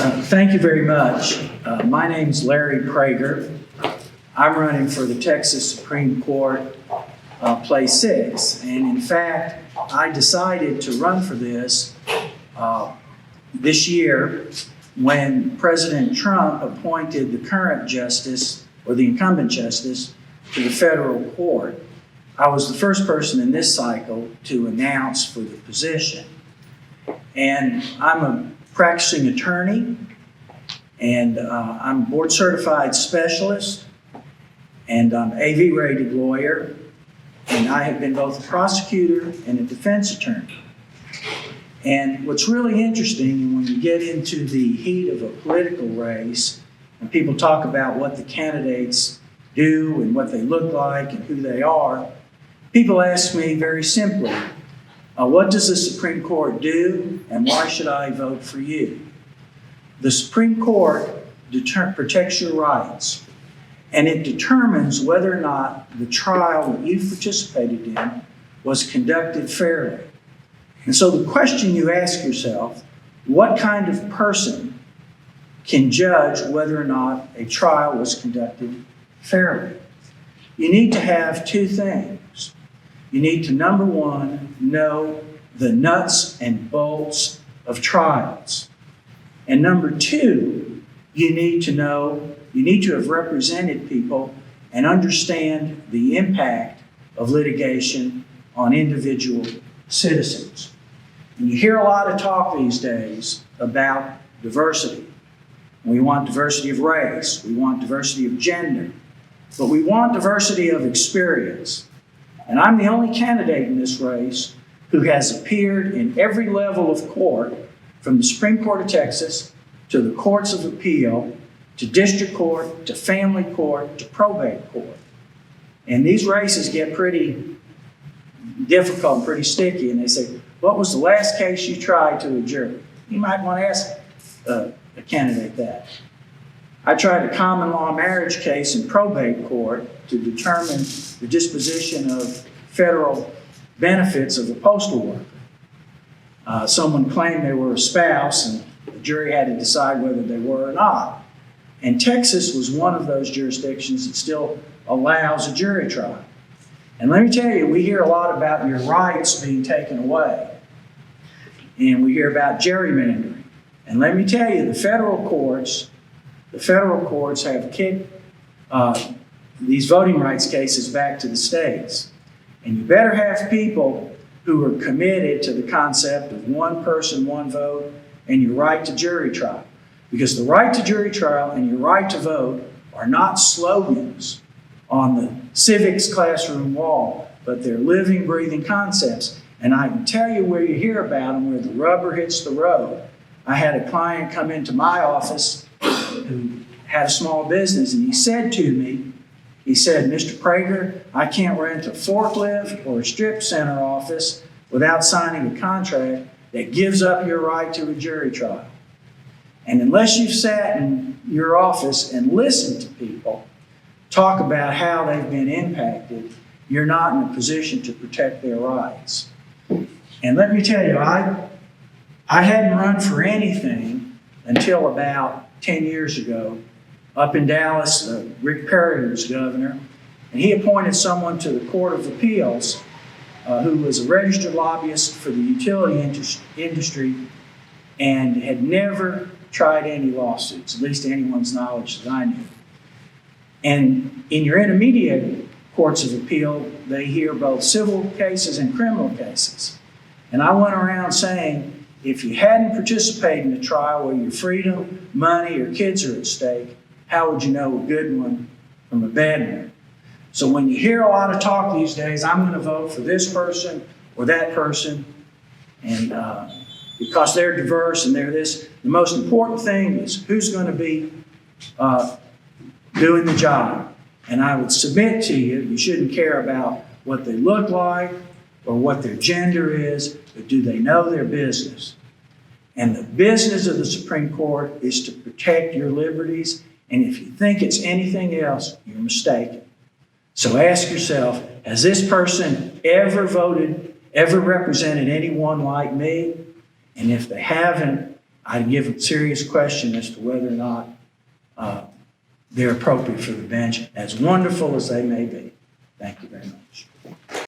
Thank you very much. My name's Larry Praeger. I'm running for the Texas Supreme Court, Place 6. And in fact, I decided to run for this year when President Trump appointed the current justice, or the incumbent justice, to the federal court. I was the first person in this cycle to announce for the position. And I'm a practicing attorney, and I'm a board certified specialist, and I'm AV rated lawyer, and I have been both a prosecutor and a defense attorney. And what's really interesting, and when you get into the heat of a political race, and people talk about what the candidates do and what they look like and who they are, people ask me very simply, what does the Supreme Court do, and why should I vote for you? The Supreme Court protects your rights, and it determines whether or not the trial that you participated in was conducted fairly. And so the question you ask yourself, what kind of person can judge whether or not a trial was conducted fairly? You need to have two things. You need to, number one, know the nuts and bolts of trials. And number two, you need to have represented people and understand the impact of litigation on individual citizens. And you hear a lot of talk these days about diversity. We want diversity of race, we want diversity of gender, but we want diversity of experience. And I'm the only candidate in this race who has appeared in every level of court, from the Supreme Court of Texas to the courts of appeal, to district court, to family court, to probate court. And these races get pretty difficult and pretty sticky, and they say, what was the last case you tried to a jury? You might want to ask a candidate that. I tried a common law marriage case in probate court to determine the disposition of federal benefits of a postal worker. Someone claimed they were a spouse, and the jury had to decide whether they were or not. And Texas was one of those jurisdictions that still allows a jury trial. And let me tell you, we hear a lot about your rights being taken away. And we hear about gerrymandering. And let me tell you, the federal courts have kicked these voting rights cases back to the states. And you better have people who are committed to the concept of one person, one vote, and your right to jury trial. Because the right to jury trial and your right to vote are not slogans on the civics classroom wall, but they're living, breathing concepts. And I can tell you where you hear about them, where the rubber hits the road. I had a client come into my office who had a small business, and he said to me, Mr. Praeger, I can't rent a forklift or a strip center office without signing a contract that gives up your right to a jury trial. And unless you've sat in your office and listened to people talk about how they've been impacted, you're not in a position to protect their rights. And let me tell you, I hadn't run for anything until about 10 years ago. Up in Dallas, Rick Perry was governor, and he appointed someone to the Court of Appeals who was a registered lobbyist for the utility industry and had never tried any lawsuits, at least to anyone's knowledge that I knew. And in your intermediate courts of appeal, they hear both civil cases and criminal cases. And I went around saying, if you hadn't participated in a trial where your freedom, money, or kids are at stake, how would you know a good one from a bad one? So when you hear a lot of talk these days, I'm going to vote for this person or that person, and because they're diverse and they're this, the most important thing is who's going to be doing the job. And I would submit to you, you shouldn't care about what they look like or what their gender is, but do they know their business? And the business of the Supreme Court is to protect your liberties. And if you think it's anything else, you're mistaken. So ask yourself, has this person ever represented anyone like me? And if they haven't, I'd give a serious question as to whether or not they're appropriate for the bench, as wonderful as they may be. Thank you very much.